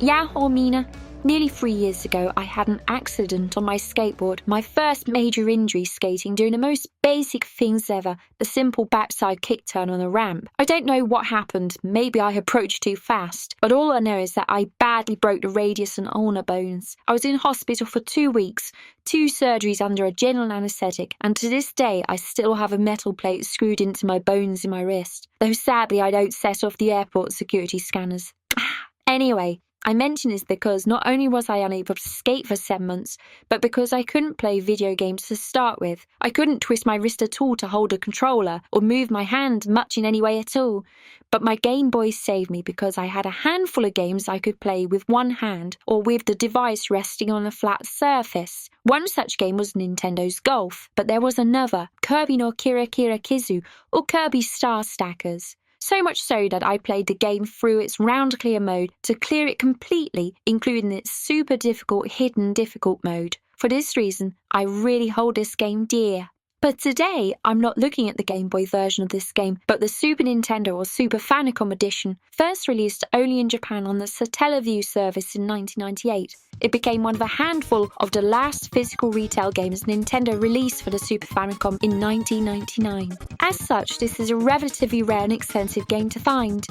Yahoo Mina! Nearly 3 years ago, I had an accident on my skateboard, my first major injury skating, doing the most basic things ever, the simple backside kick turn on a ramp. I don't know what happened, maybe I approached too fast, but all I know is that I badly broke the radius and ulnar bones. I was in hospital for 2 weeks, 2 surgeries under a general anaesthetic, and to this day I still have a metal plate screwed into my bones in my wrist, though sadly I don't set off the airport security scanners. Anyway, I mention this because not only was I unable to skate for 7 months, but because I couldn't play video games to start with. I couldn't twist my wrist at all to hold a controller or move my hand much in any way at all. But my Game Boy saved me because I had a handful of games I could play with one hand or with the device resting on a flat surface. One such game was Nintendo's Golf, but there was another, Kirby no Kira Kira Kizu, or Kirby Star Stackers. So much so that I played the game through its round clear mode to clear it completely, including its super difficult hidden difficult mode. For this reason, I really hold this game dear. But today, I'm not looking at the Game Boy version of this game, but the Super Nintendo or Super Famicom edition, first released only in Japan on the Satellaview service in 1998. It became one of a handful of the last physical retail games Nintendo released for the Super Famicom in 1999. As such, this is a relatively rare and expensive game to find.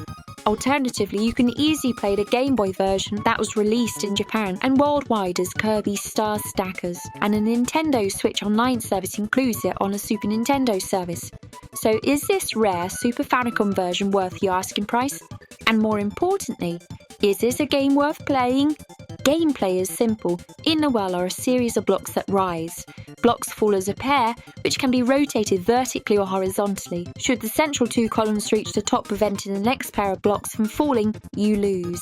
Alternatively, you can easily play the Game Boy version that was released in Japan and worldwide as Kirby Star Stackers, and a Nintendo Switch Online service includes it on a Super Nintendo service. So is this rare Super Famicom version worth your asking price? And more importantly, is this a game worth playing? Gameplay is simple. In the well are a series of blocks that rise. Blocks fall as a pair, which can be rotated vertically or horizontally. Should the central 2 columns reach the top, preventing the next pair of blocks from falling, you lose.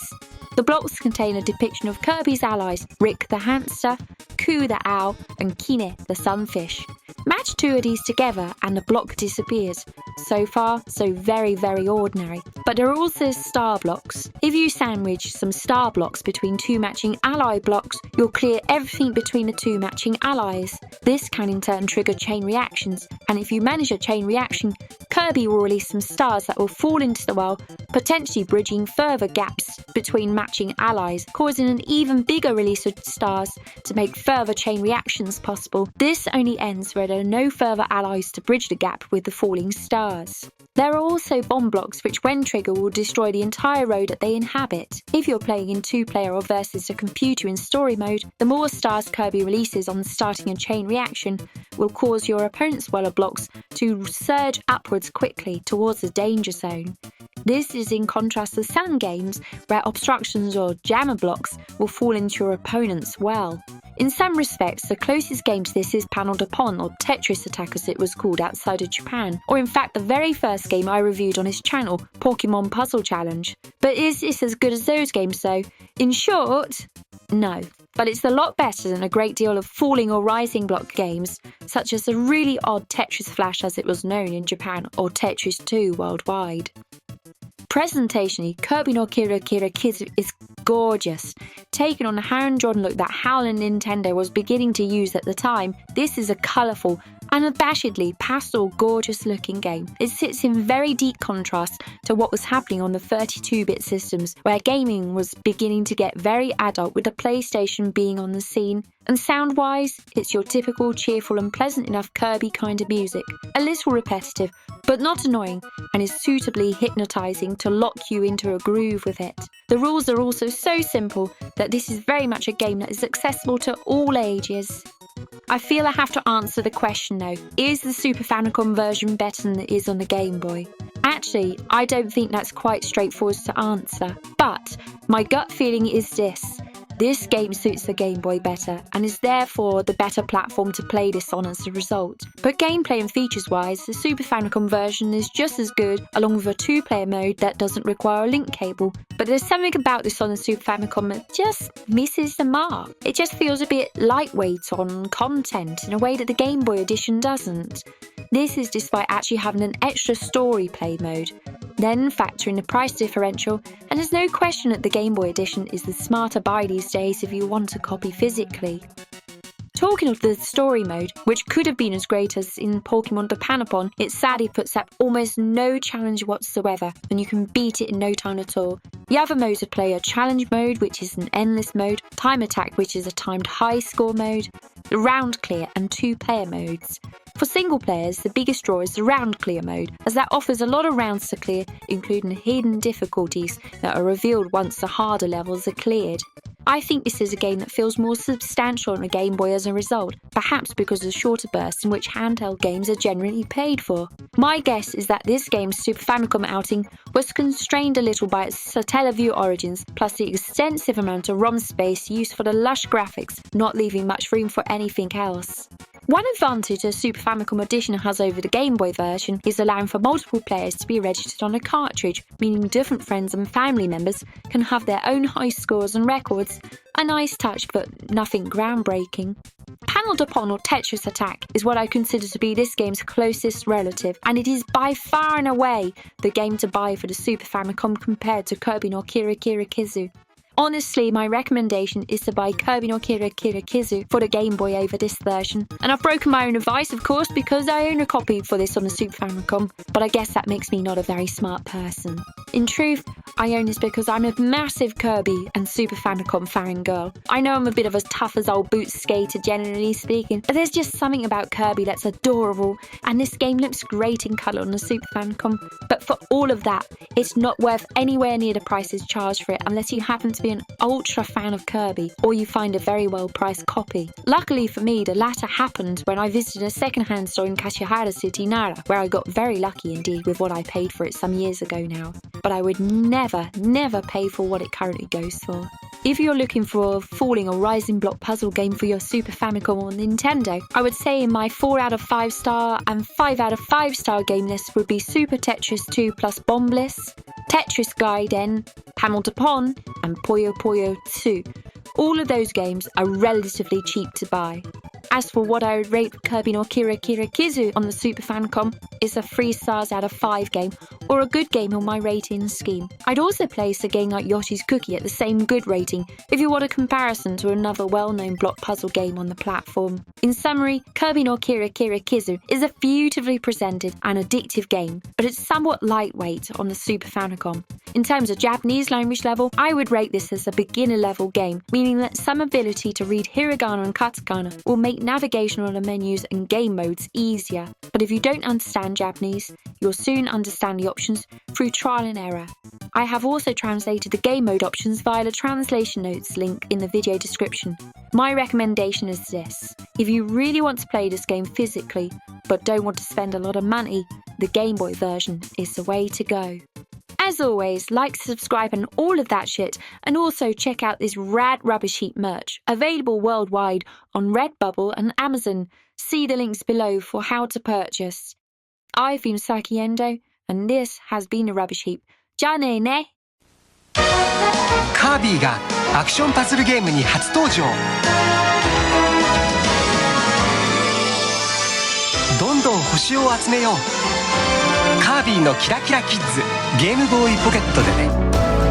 The blocks contain a depiction of Kirby's allies, Rick the hamster, Ku the owl, and Kine the sunfish. Match 2 of these together and the block disappears. So far, so very, very ordinary. But there are also star blocks. If you sandwich some star blocks between 2 matching ally blocks, you'll clear everything between the 2 matching allies. This can in turn trigger chain reactions, and if you manage a chain reaction, Kirby will release some stars that will fall into the well, potentially bridging further gaps between matching allies, causing an even bigger release of stars to make further chain reactions possible. This only ends where there are no further allies to bridge the gap with the falling stars. There are also bomb blocks which when triggered will destroy the entire road that they inhabit. If you're playing in 2-player or versus a computer in story mode, the more stars Kirby releases on starting a chain reaction will cause your opponent's well of blocks to surge upwards quickly towards the danger zone. This is in contrast to some games where obstructions or jammer blocks will fall into your opponent's well. In some respects, the closest game to this is Panelled Upon, or Tetris Attack as it was called outside of Japan, or in fact the very first game I reviewed on his channel, Pokemon Puzzle Challenge. But is this as good as those games though? In short, no. But it's a lot better than a great deal of falling or rising block games, such as the really odd Tetris Flash as it was known in Japan, or Tetris 2 worldwide. Presentationally, Kirby no Kira Kira Kizu is gorgeous. Taken on the hand-drawn look that HAL and Nintendo was beginning to use at the time, this is a colourful, unabashedly pastel gorgeous-looking game. It sits in very deep contrast to what was happening on the 32-bit systems, where gaming was beginning to get very adult with the PlayStation being on the scene. And sound-wise, it's your typical cheerful and pleasant enough Kirby kind of music. A little repetitive, but not annoying, and is suitably hypnotising to lock you into a groove with it. The rules are also so simple that this is very much a game that is accessible to all ages. I feel I have to answer the question though, is the Super Famicom version better than it is on the Game Boy? Actually, I don't think that's quite straightforward to answer, but my gut feeling is this. This game suits the Game Boy better and is therefore the better platform to play this on as a result. But gameplay and features wise, the Super Famicom version is just as good along with a 2-player mode that doesn't require a link cable. But there's something about this on the Super Famicom that just misses the mark. It just feels a bit lightweight on content in a way that the Game Boy edition doesn't. This is despite actually having an extra story play mode. Then factor in the price differential, and there's no question that the Game Boy edition is the smarter buy these days if you want a copy physically. Talking of the story mode, which could have been as great as in Pokemon Japanapon, it sadly puts up almost no challenge whatsoever, and you can beat it in no time at all. The other modes of play are challenge mode, which is an endless mode, time attack, which is a timed high score mode, the round clear, and 2-player modes. For single players, the biggest draw is the round clear mode, as that offers a lot of rounds to clear, including hidden difficulties that are revealed once the harder levels are cleared. I think this is a game that feels more substantial on a Game Boy as a result, perhaps because of the shorter bursts in which handheld games are generally played for. My guess is that this game's Super Famicom outing was constrained a little by its Satellaview origins, plus the extensive amount of ROM space used for the lush graphics, not leaving much room for anything else. One advantage a Super Famicom edition has over the Game Boy version is allowing for multiple players to be registered on a cartridge, meaning different friends and family members can have their own high scores and records. A nice touch, but nothing groundbreaking. Panel Dupont or Tetris Attack is what I consider to be this game's closest relative, and it is by far and away the game to buy for the Super Famicom compared to Kirby no Kira Kira Kizu. Honestly, my recommendation is to buy Kirby no Kira Kira Kizu for the Game Boy over this version. And I've broken my own advice, of course, because I own a copy for this on the Super Famicom, but I guess that makes me not a very smart person. In truth, I own this because I'm a massive Kirby and Super Famicom fangirl. I know I'm a bit of a tough as old boots skater, generally speaking, but there's just something about Kirby that's adorable, and this game looks great in colour on the Super Famicom. But for all of that, it's not worth anywhere near the prices charged for it unless you happen to be an ultra fan of Kirby, or you find a very well priced copy. Luckily for me, the latter happened when I visited a second-hand store in Kashihara City, Nara, where I got very lucky indeed with what I paid for it some years ago now. But I would never pay for what it currently goes for. If you're looking for a falling or rising block puzzle game for your Super Famicom or Nintendo, I would say in my 4 out of 5 star and 5 out of 5 star game list would be Super Tetris 2 plus Bomb Bliss, Tetris Gaiden, Panel Dupont, and Puyo Puyo 2. All of those games are relatively cheap to buy. As for what I would rate Kirby no Kira Kira Kizu on the Super Famicom, it's a 3 stars out of 5 game, or a good game on my rating scheme. I'd also place a game like Yoshi's Cookie at the same good rating if you want a comparison to another well-known block puzzle game on the platform. In summary, Kirby no Kira Kira Kizu is a beautifully presented and addictive game, but it's somewhat lightweight on the Super Famicom. In terms of Japanese language level, I would rate this as a beginner level game, meaning that some ability to read hiragana and katakana will make navigation on the menus and game modes easier. But if you don't understand Japanese, you'll soon understand the options through trial and error. I have also translated the game mode options via the translation notes link in the video description. My recommendation is this: if you really want to play this game physically, but don't want to spend a lot of money, the Game Boy version is the way to go. As always, like, subscribe and all of that shit, and also check out this rad Rubbish Heap merch, available worldwide on Redbubble and Amazon. See the links below for how to purchase. I've been Saki Endo, and this has been a Rubbish Heap. じゃあねーね。カービィがアクションパズルゲームに初登場。どんどん星を集めよう。カービィのキラキラキッズゲームボーイポケットでね。